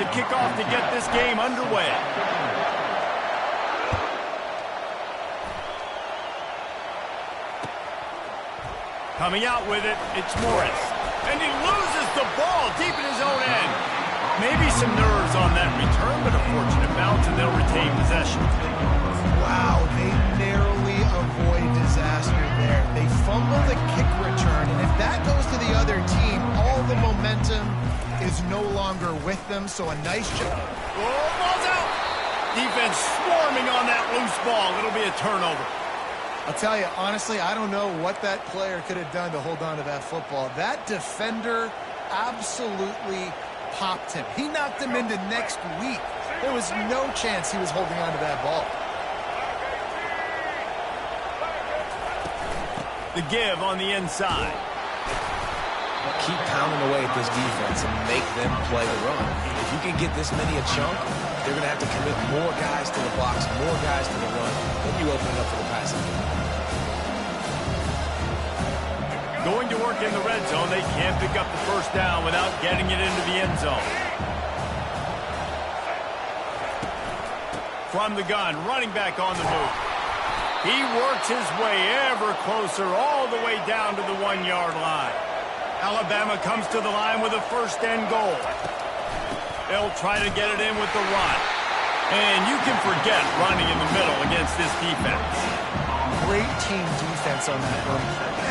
to kick off to get this game underway. Coming out with it, it's Morris. And he loses the ball deep in his own end. Maybe some nerves on that return, but a fortunate bounce, and they'll retain possession. Wow, they narrowly avoid disaster there. They fumble the kick return, and if that goes to the other team, all the momentum is no longer with them, so a nice job. Oh, ball's out! Defense swarming on that loose ball. It'll be a turnover. I'll tell you, honestly, I don't know what that player could have done to hold on to that football. That defender absolutely popped him. He knocked him into next week. There was no chance he was holding on to that ball. The give on the inside. Keep pounding away at this defense and make them play the run. If you can get this many a chunk, they're going to have to commit more guys to the box, more guys to the run. Then you open it up for the passing game. Going to work in the red zone. They can't pick up the first down without getting it into the end zone. From the gun, running back on the move. He works his way ever closer all the way down to the 1-yard line. Alabama comes to the line with a first and goal. They'll try to get it in with the run. And you can forget running in the middle against this defense. Great team defense on that run.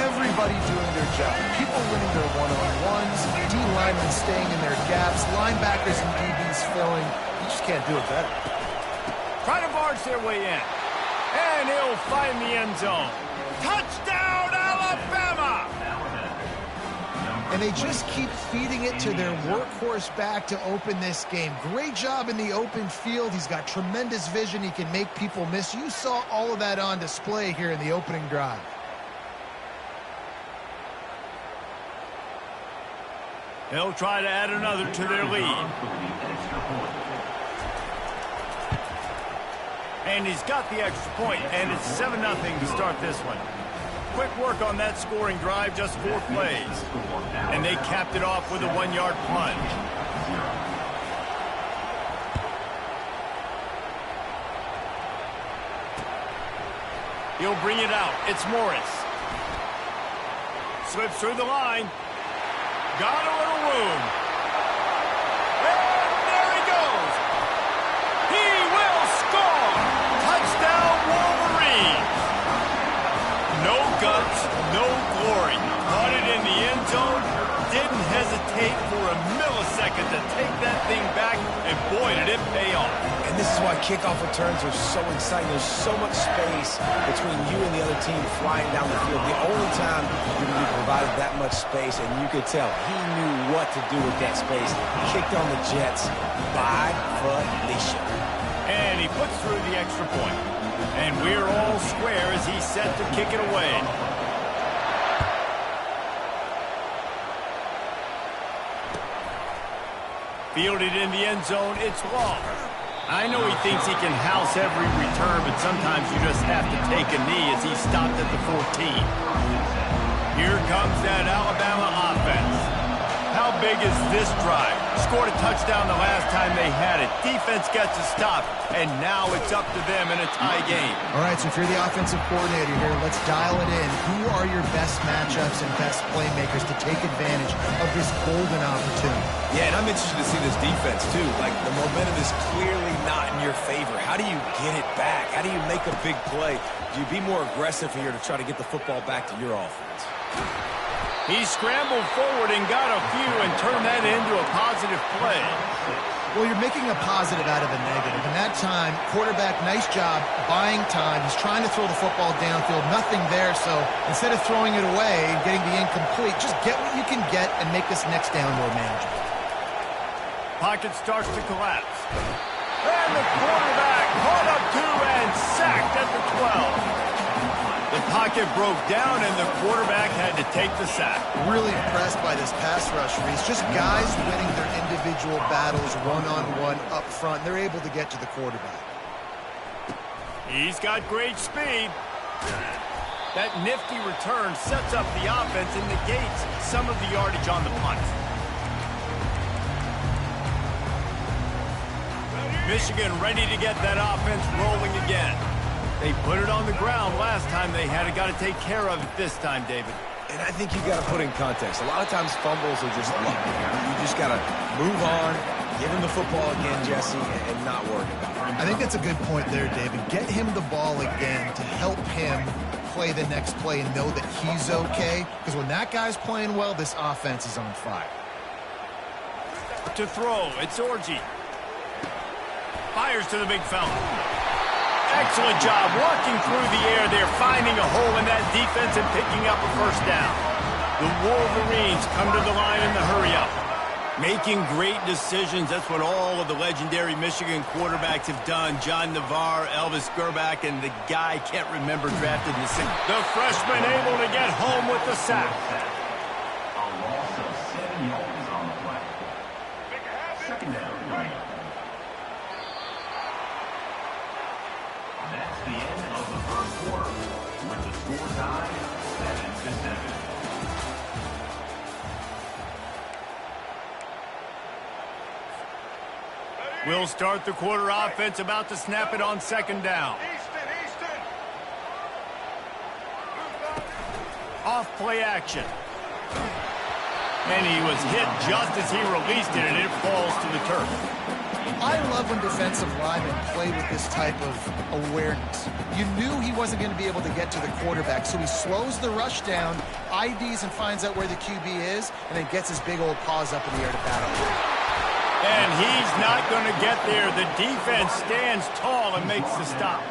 Everybody doing their job. People winning their one-on-ones, D-linemen staying in their gaps, linebackers and DBs filling. You just can't do it better. Try to barge their way in. And he'll find the end zone. Touchdown, Alabama! And they just keep feeding it to their workhorse back to open this game. Great job in the open field. He's got tremendous vision. He can make people miss. You saw all of that on display here in the opening drive. They'll try to add another to their lead. And he's got the extra point, and it's 7-0 to start this one. Quick work on that scoring drive, just 4 plays. And they capped it off with a 1-yard plunge. He'll bring it out. It's Morris. Slips through the line. Got a little room. And there he goes. He will score. Touchdown, Wolverine. No guts, no glory. Caught it in the end zone. Didn't hesitate for a millisecond to take that thing back, and boy, did it pay off. And this is why kickoff returns are so exciting. There's so much space between you and the other team flying down the field. The only time you're going to be provided that much space, and you could tell he knew what to do with that space. Kicked on the Jets by Felicia. And he puts through the extra point. And we're all square as he's set to kick it away. Fielded in the end zone, it's long. I know he thinks he can house every return, but sometimes you just have to take a knee as he stopped at the 14. Here comes that Alabama offense. How big is this drive? Scored a touchdown the last time they had it. Defense gets a stop, and now it's up to them in a tie game. All right, so if you're the offensive coordinator here, let's dial it in. Who are your best matchups and best playmakers to take advantage of this golden opportunity? Yeah, and I'm interested to see this defense, too. Like, the momentum is clearly not in your favor. How do you get it back? How do you make a big play? Do you be more aggressive here to try to get the football back to your offense? He scrambled forward and got a few and turned that into a positive play. Well, you're making a positive out of a negative. And that time, quarterback, nice job buying time. He's trying to throw the football downfield. Nothing there, so instead of throwing it away and getting the incomplete, just get what you can get and make this next down more manageable. Pocket starts to collapse. And the quarterback caught up to and sacked at the 12. The pocket broke down, and the quarterback had to take the sack. Really impressed by this pass rush, Reese. Just guys winning their individual battles one-on-one up front. They're able to get to the quarterback. He's got great speed. That nifty return sets up the offense and negates some of the yardage on the punt. Michigan ready to get that offense rolling again. They put it on the ground last time they had it. Got to take care of it this time, David. And I think you got to put in context. A lot of times fumbles are just luck. You just got to move on, give him the football again, Jesse, and not worry about it. I think that's a good point there, David. Get him the ball again to help him play the next play and know that he's okay. Because when that guy's playing well, this offense is on fire. To throw, it's Orji. Fires to the big fella. Excellent job walking through the air there, finding a hole in that defense and picking up a first down. The Wolverines come to the line in the hurry-up. Making great decisions, that's what all of the legendary Michigan quarterbacks have done. John Navarre, Elvis Gerbach, and the guy can't remember drafted in the sixth. The freshman able to get home with the sack. A loss of 7 yards on the play. Second down. That's the end of the first quarter, with the score tied 7-7. We'll start the quarter offense, about to snap it on second down. Off play action. And he was hit just as he released it, and it falls to the turf. I love when defensive linemen play with this type of awareness. You knew he wasn't going to be able to get to the quarterback, so he slows the rush down, IDs and finds out where the QB is, and then gets his big old paws up in the air to battle. And he's not going to get there. The defense stands tall and makes the stop.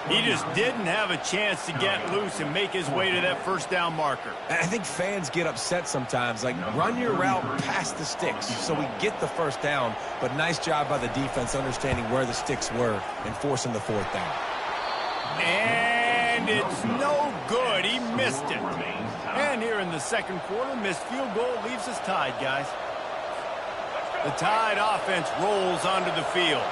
He just didn't have a chance to get loose and make his way to that first down marker. And I think fans get upset sometimes, like run your route past the sticks so we get the first down, but nice job by the defense understanding where the sticks were and forcing the fourth down. And it's no good. He missed it. And here in the second quarter, missed field goal leaves us tied, guys. The Tide offense rolls onto the field.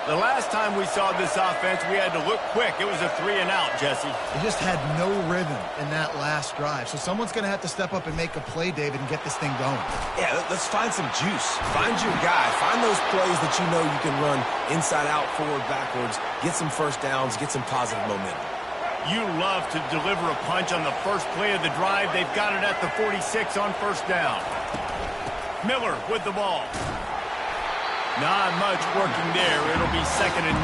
The last time we saw this offense, we had to look quick. It was a 3-and-out, Jesse. They just had no rhythm in that last drive. So someone's going to have to step up and make a play, David, and get this thing going. Yeah, let's find some juice. Find your guy. Find those plays that you know you can run inside out, forward, backwards. Get some first downs. Get some positive momentum. You love to deliver a punch on the first play of the drive. They've got it at the 46 on first down. Miller with the ball. Not much working there. It'll be 2nd and 9.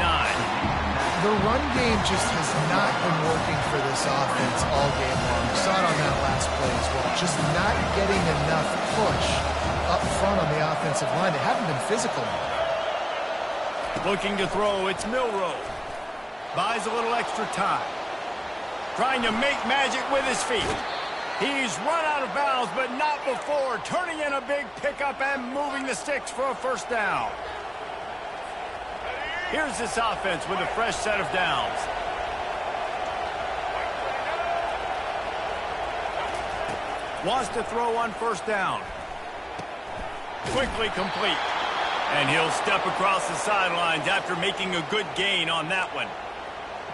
The run game just has not been working for this offense all game long. We saw it on that last play as well. Just not getting enough push up front on the offensive line. They haven't been physical. Looking to throw, it's Milroe. Buys a little extra time. Trying to make magic with his feet. He's run out of bounds, but not before. Turning in a big pickup and moving the sticks for a first down. Here's this offense with a fresh set of downs. Wants to throw on first down. Quickly complete. And he'll step across the sidelines after making a good gain on that one.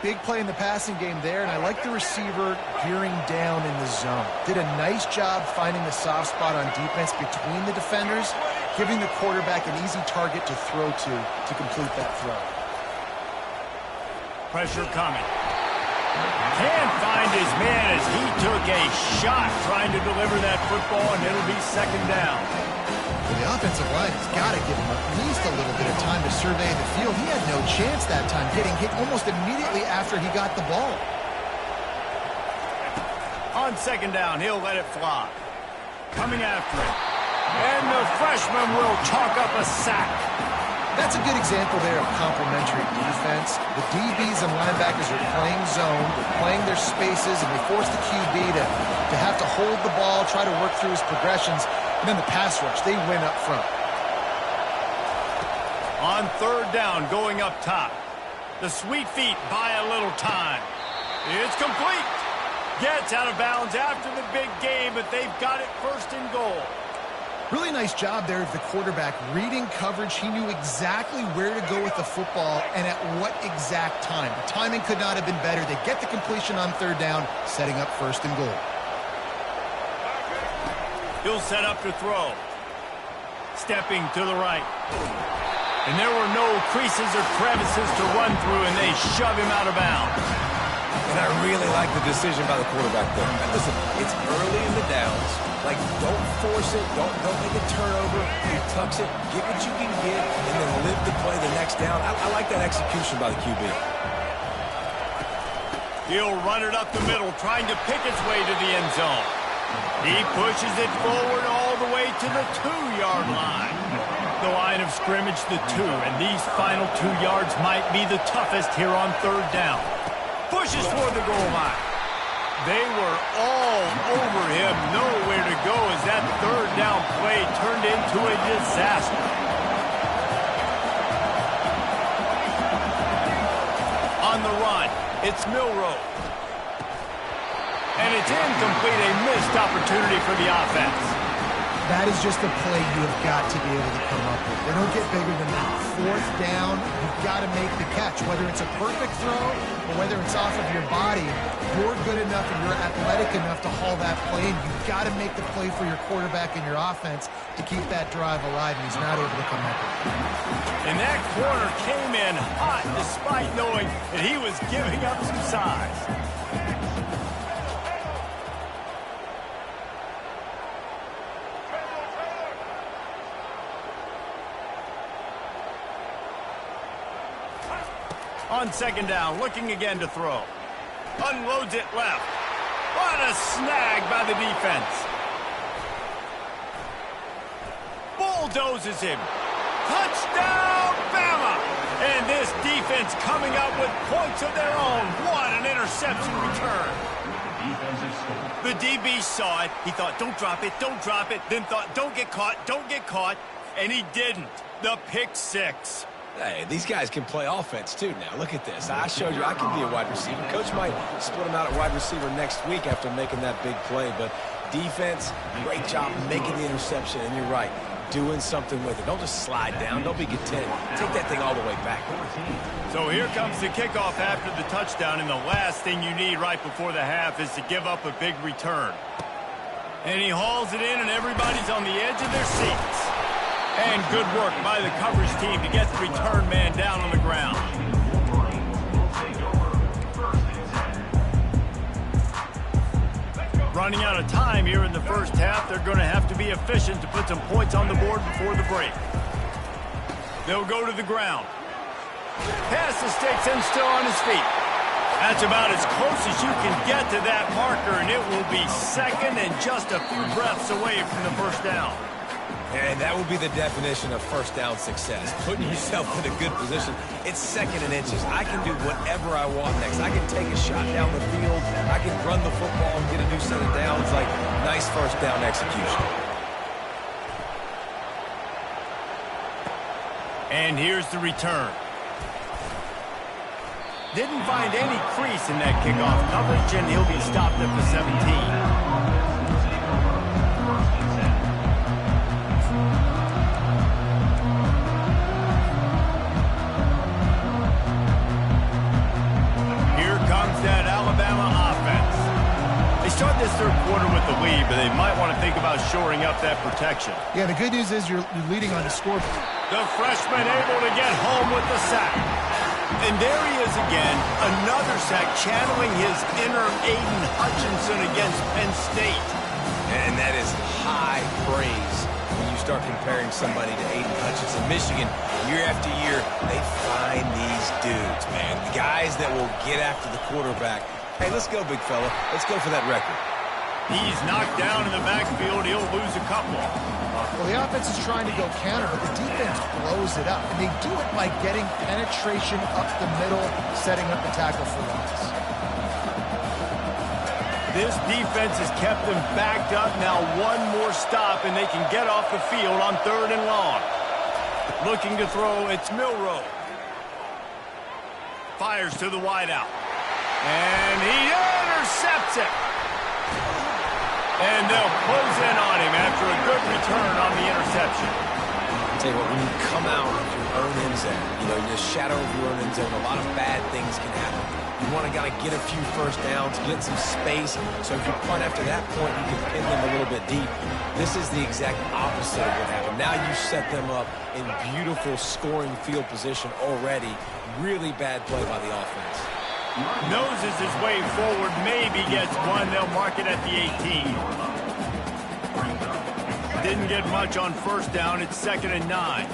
Big play in the passing game there, and I like the receiver gearing down in the zone. Did a nice job finding the soft spot on defense between the defenders, giving the quarterback an easy target to throw to complete that throw. Pressure coming. Can't find his man as he took a shot trying to deliver that football, and it'll be 2nd down. Well, the offensive line has got to give him at least a little bit of time to survey the field. He had no chance that time, getting hit almost immediately after he got the ball. On 2nd down, he'll let it fly. Coming after it. And the freshman will chalk up a sack. That's a good example there of complementary defense. The DBs and linebackers are playing zone, they're playing their spaces, and they force the QB to have to hold the ball, try to work through his progressions. And then the pass rush, they win up front. On 3rd down, going up top. The sweet feet buy a little time. It's complete. Gets out of bounds after the big game, but they've got it 1st and goal. Really nice job there of the quarterback reading coverage. He knew exactly where to go with the football and at what exact time. The timing could not have been better. They get the completion on 3rd down, setting up 1st and goal. He'll set up to throw. Stepping to the right. And there were no creases or crevices to run through, and they shove him out of bounds. And I really like the decision by the quarterback there. And listen, it's early in the downs. Like, don't force it. Don't make a turnover. He tucks it, get what you can get, and then live to play the next down. I like that execution by the QB. He'll run it up the middle, trying to pick its way to the end zone. He pushes it forward all the way to the 2-yard line. The line of scrimmage, the 2, and these final 2 yards might be the toughest here on 3rd down. Pushes toward the goal line. They were all over him, nowhere to go as that 3rd down play turned into a disaster. On the run, it's Milroe. And it's incomplete, a missed opportunity for the offense. That is just a play you have got to be able to come up with. They don't get bigger than that. 4th down, you've got to make the catch. Whether it's a perfect throw or whether it's off of your body, you're good enough and you're athletic enough to haul that play in. You've got to make the play for your quarterback and your offense to keep that drive alive, and he's not able to come up with it. And that corner came in hot despite knowing that he was giving up some size. On 2nd down, looking again to throw. Unloads it left. What a snag by the defense. Bulldozes him. Touchdown, Bama! And this defense coming up with points of their own. What an interception return. The DB saw it. He thought, don't drop it, don't drop it. Then thought, don't get caught. And he didn't. The pick 6. Hey, these guys can play offense, too, now. Look at this. I showed you I can be a wide receiver. Coach might split him out at wide receiver next week after making that big play. But defense, great job making the interception. And you're right, doing something with it. Don't just slide down. Don't be content. Take that thing all the way back. So here comes the kickoff after the touchdown. And the last thing you need right before the half is to give up a big return. And he hauls it in, and everybody's on the edge of their seats. And good work by the coverage team to get the return man down on the ground. Running out of time here in the first half, they're going to have to be efficient to put some points on the board before the break. They'll go to the ground. Pass the sticks and still on his feet. That's about as close as you can get to that marker, and it will be 2nd and just a few breaths away from the first down. And that would be the definition of 1st down success, putting yourself in a good position. It's 2nd and inches. I can do whatever I want next. I can take a shot down the field. I can run the football and get a new set of downs. Like, nice 1st down execution. And here's the return. Didn't find any crease in that kickoff coverage, and he'll be stopped at the 17. That Alabama offense. They start this 3rd quarter with the lead, but they might want to think about shoring up that protection. Yeah, the good news is you're leading on the scoreboard. The freshman able to get home with the sack. And there he is again, another sack, channeling his inner Aiden Hutchinson against Penn State. And that is high praise when you start comparing somebody to Aiden Hutchinson. Michigan, year after year, they find these dudes, man. The guys that will get after the quarterback. Hey, let's go, big fella. Let's go for that record. He's knocked down in the backfield. He'll lose a couple. Well, the offense is trying to go counter, but the defense blows it up. And they do it by getting penetration up the middle, setting up the tackle for loss. This defense has kept them backed up. Now one more stop, and they can get off the field on 3rd and long. Looking to throw, it's Milroe. Fires to the wideout. And he intercepts it. And they'll close in on him after a good return on the interception. Tell you what, when you come out of your own end zone, you know, in the shadow of your own end zone, a lot of bad things can happen. You want to get a few first downs, get some space, so if you punt after that point, you can pin them a little bit deep. This is the exact opposite of what happened. Now you set them up in beautiful scoring field position already. Really bad play by the offense. Noses his way forward, maybe gets one. They'll mark it at the 18. Didn't get much on first down. It's 2nd and 9.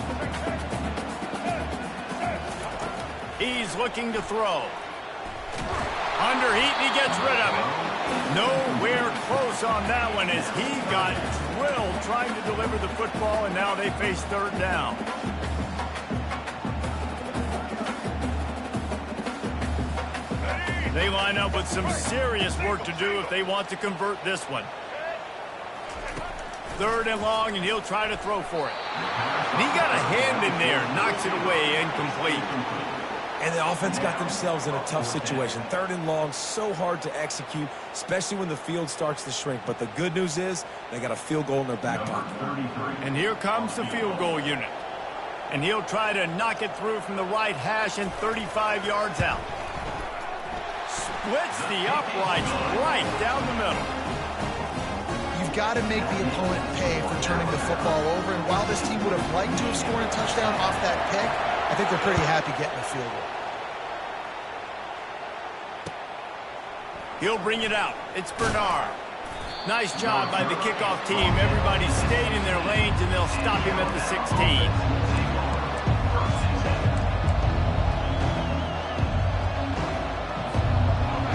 He's looking to throw. Under heat, and he gets rid of it. Nowhere close on that one as he got drilled trying to deliver the football, and now they face 3rd down. They line up with some serious work to do if they want to convert this one. 3rd and long, and he'll try to throw for it. And he got a hand in there, knocks it away, incomplete. And the offense got themselves in a tough situation. 3rd and long, so hard to execute, especially when the field starts to shrink. But the good news is they got a field goal in their back pocket. And here comes the field goal unit. And he'll try to knock it through from the right hash and 35 yards out. Splits the uprights right down the middle. You've got to make the opponent pay for turning the football over. And while this team would have liked to have scored a touchdown off that pick, I think they're pretty happy getting a field goal. He'll bring it out. It's Bernard. Nice job by the kickoff team. Everybody stayed in their lanes, and they'll stop him at the 16.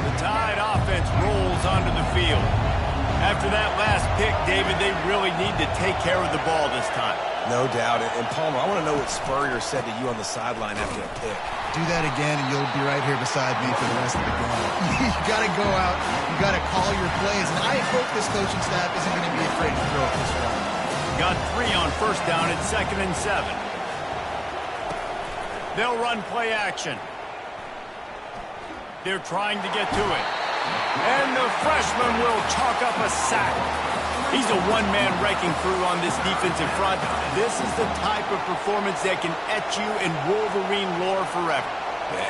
The Tide offense rolls onto the field. After that last pick, David, they really need to take care of the ball this time. No doubt. And Palmer, I want to know what Spurrier said to you on the sideline after a pick. Do that again, and you'll be right here beside me for the rest of the game. You got to go out. You got to call your plays. And I hope this coaching staff isn't going to be afraid to throw it this way. Got 3 on first down. It's 2nd and 7. They'll run play action. They're trying to get to it. And the freshman will chalk up a sack. He's a one-man wrecking crew on this defensive front. This is the type of performance that can etch you in Wolverine lore forever.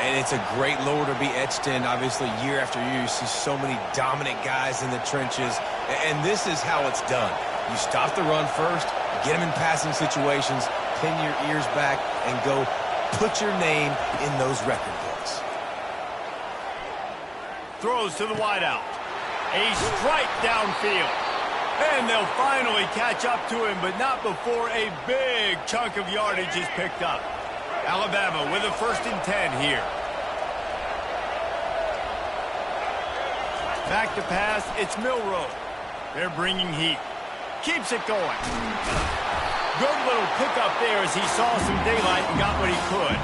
And it's a great lore to be etched in. Obviously, year after year, you see so many dominant guys in the trenches. And this is how it's done. You stop the run first, get them in passing situations, pin your ears back, and go put your name in those record books. Throws to the wideout. A strike downfield. And they'll finally catch up to him, but not before a big chunk of yardage is picked up. Alabama with a 1st and 10 here. Back to pass, it's Milroe. They're bringing heat. Keeps it going. Good little pickup there as he saw some daylight and got what he could.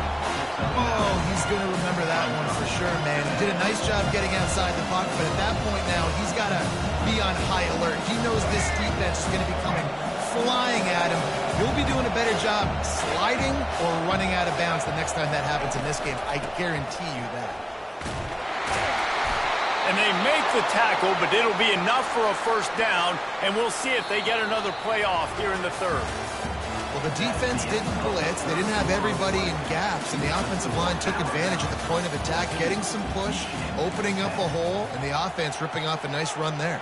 Oh, he's going to remember that one for sure, man. He did a nice job getting outside the pocket, but at that point now, he's got to be on high alert. He knows this defense is going to be coming flying at him. He'll be doing a better job sliding or running out of bounds the next time that happens in this game. I guarantee you that. And they make the tackle, but it'll be enough for a first down, and we'll see if they get another play off here in the 3rd. Well, the defense didn't blitz. They didn't have everybody in gaps, and the offensive line took advantage at the point of attack, getting some push, opening up a hole, and the offense ripping off a nice run there.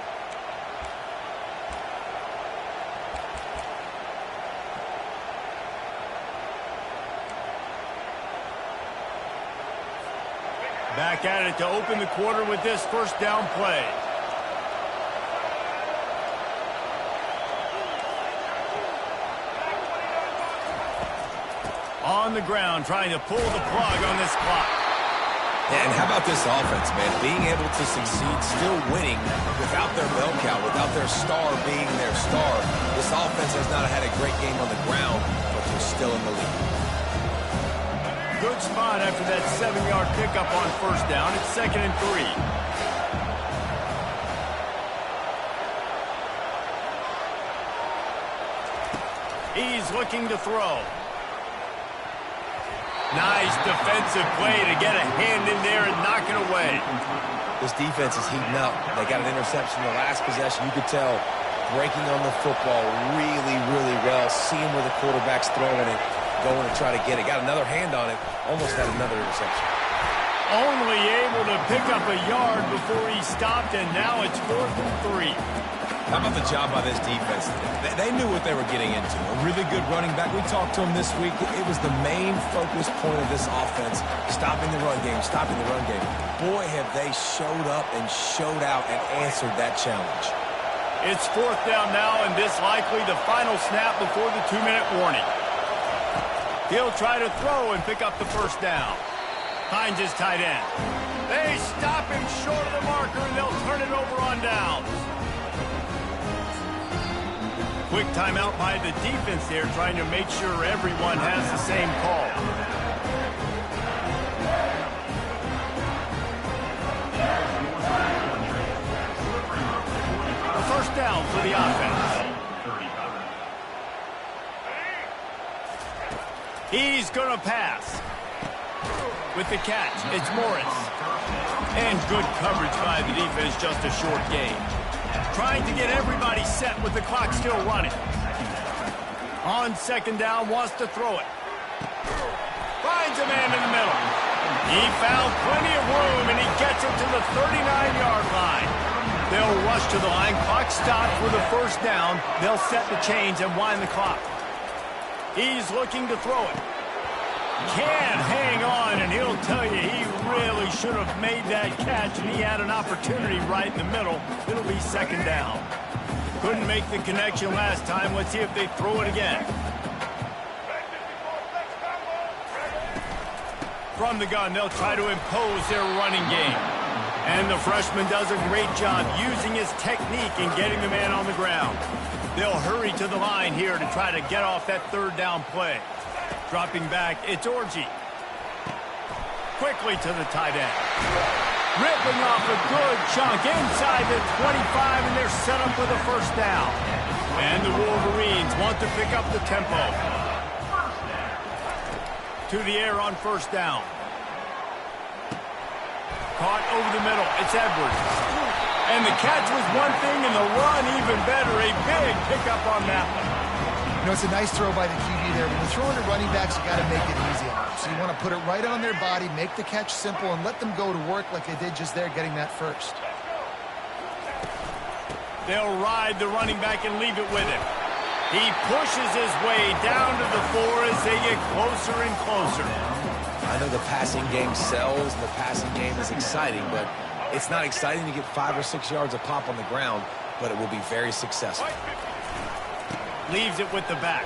Back at it to open the quarter with this first down play. On the ground, trying to pull the plug on this clock. And how about this offense, man? Being able to succeed, still winning without their bell cow, without their star being their star. This offense has not had a great game on the ground, but they're still in the lead. Good spot after that 7-yard pickup on first down. It's 2nd and 3. He's looking to throw. Nice defensive play to get a hand in there and knock it away. This defense is heating up. They got an interception in the last possession. You could tell breaking on the football really, really well, seeing where the quarterback's throwing it, going to try to get it. Got another hand on it, almost had another interception. Only able to pick up a yard before he stopped, and now it's 4th and 3. How about the job by this defense today? They knew what they were getting into. A really good running back. We talked to him this week. It was the main focus point of this offense, stopping the run game, stopping the run game. Boy, have they showed up and showed out and answered that challenge. It's 4th down now, and this likely the final snap before the 2-minute warning. He'll try to throw and pick up the first down. Finds his tight end. They stop him short of the marker, and they'll turn it over on downs. Quick timeout by the defense there, trying to make sure everyone has the same call. A first down for the offense. He's going to pass. With the catch, it's Morris. And good coverage by the defense, just a short gain. Trying to get everybody set with the clock still running. On 2nd down, wants to throw it. Finds a man in the middle. He found plenty of room, and he gets it to the 39-yard line. They'll rush to the line. Clock stopped for the first down. They'll set the chains and wind the clock. He's looking to throw it. Can't hang on, and he'll tell you he really should have made that catch, and he had an opportunity right in the middle. It'll be 2nd down. Couldn't make the connection last time. Let's see if they throw it again. From the gun, they'll try to impose their running game. And the freshman does a great job using his technique and getting the man on the ground. They'll hurry to the line here to try to get off that 3rd down play. Dropping back, it's Orji. Quickly to the tight end. Ripping off a good chunk inside the 25, and they're set up with a first down. And the Wolverines want to pick up the tempo. To the air on 1st down. Caught over the middle, it's Edwards. And the catch was one thing, and the run even better. A big pickup on that one. You know, it's a nice throw by the QB there. When you're throwing to running backs, you got to make it easy on them. So you want to put it right on their body, make the catch simple, and let them go to work like they did just there, getting that first. They'll ride the running back and leave it with him. He pushes his way down to the 4 as they get closer and closer. I know the passing game sells, and the passing game is exciting, but it's not exciting to get 5 or 6 yards a pop on the ground, but it will be very successful. Leaves it with the back.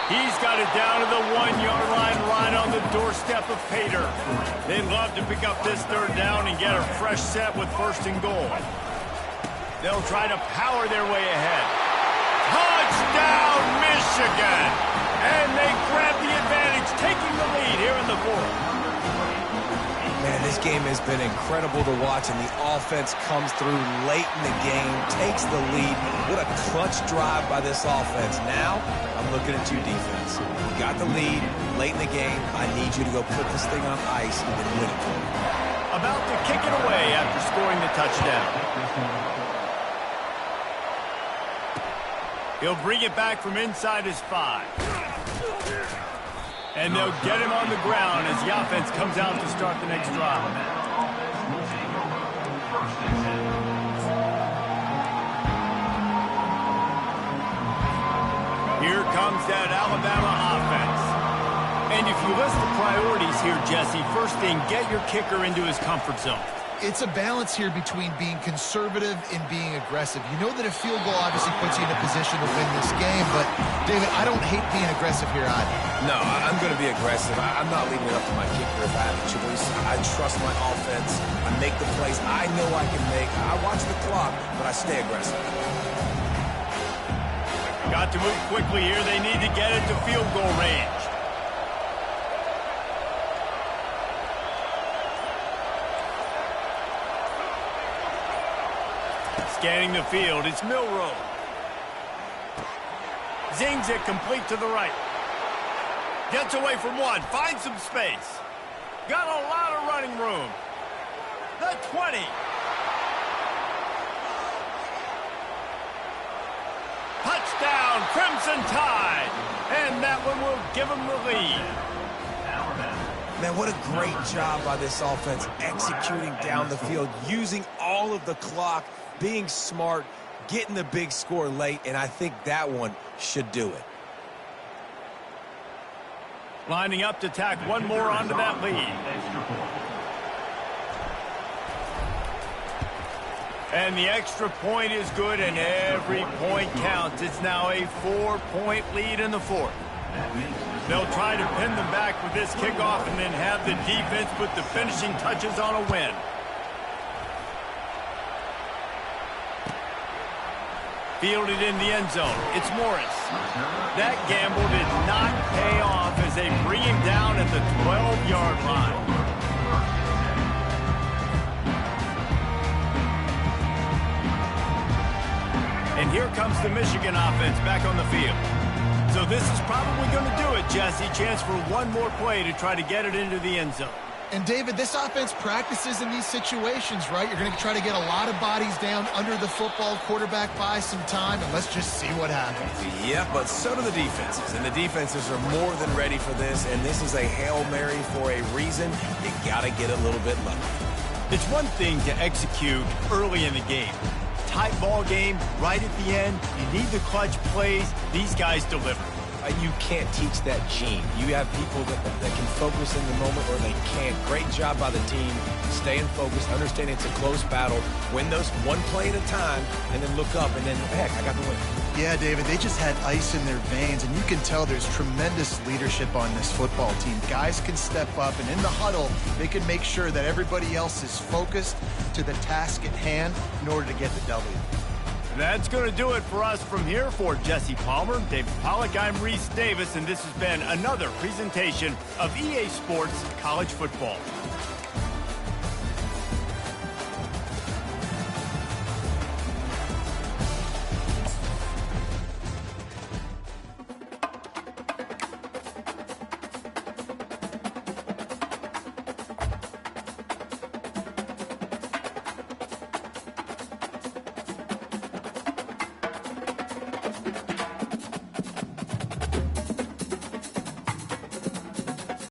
He's got it down to the 1-yard line, right on the doorstep of Pater. They'd love to pick up this 3rd down and get a fresh set with 1st and goal. They'll try to power their way ahead. Touchdown, Michigan! And they grab the advantage, taking the lead here in the 4th. Man, this game has been incredible to watch, and the offense comes through late in the game, takes the lead. What a clutch drive by this offense. Now, I'm looking at you, defense. You got the lead late in the game. I need you to go put this thing on ice and win it. About to kick it away after scoring the touchdown. He'll bring it back from inside his 5. And they'll get him on the ground as the offense comes out to start the next drive. Here comes that Alabama offense. And if you list the priorities here, Jesse, first thing, get your kicker into his comfort zone. It's a balance here between being conservative and being aggressive. You know that a field goal obviously puts you in a position to win this game, but, David, I don't hate being aggressive here either. No, I'm going to be aggressive. I'm not leaving it up to my kicker if I have a choice. I trust my offense. I make the plays I know I can make. I watch the clock, but I stay aggressive. Got to move quickly here. They need to get it to field goal range. Scanning the field, it's Milroe. Zings it complete to the right. Gets away from one, finds some space. Got a lot of running room. The 20. touchdown, Crimson Tide. And that one will give them the lead. Man, what a great job by this offense executing down the field, using all of the clock, being smart, getting the big score late, and I think that one should do it. Lining up to tack one more onto that lead. And the extra point is good, and every point counts. It's now a 4-point lead in the fourth. They'll try to pin them back with this kickoff and then have the defense put the finishing touches on a win. Fielded in the end zone. It's Morris. That gamble did not pay off as they bring him down at the 12-yard line. And here comes the Michigan offense back on the field. So this is probably going to do it, Jesse. Chance for one more play to try to get it into the end zone. And, David, this offense practices in these situations, right? You're going to try to get a lot of bodies down under the football, quarterback buys some time, and let's just see what happens. Yeah, but so do the defenses, and the defenses are more than ready for this, and this is a Hail Mary for a reason. You got to get a little bit lucky. It's one thing to execute early in the game. Tight ball game, right at the end. You need the clutch plays. These guys deliver. You can't teach that gene. You have people that can focus in the moment or they can't. Great job by the team, staying focused, understanding it's a close battle, win those one play at a time, and then look up, and then, heck, I got the win. Yeah, David, they just had ice in their veins, and you can tell there's tremendous leadership on this football team. Guys can step up, and in the huddle, they can make sure that everybody else is focused to the task at hand in order to get the W. That's going to do it for us from here. For Jesse Palmer, David Pollack, I'm Reese Davis, and this has been another presentation of EA Sports College Football.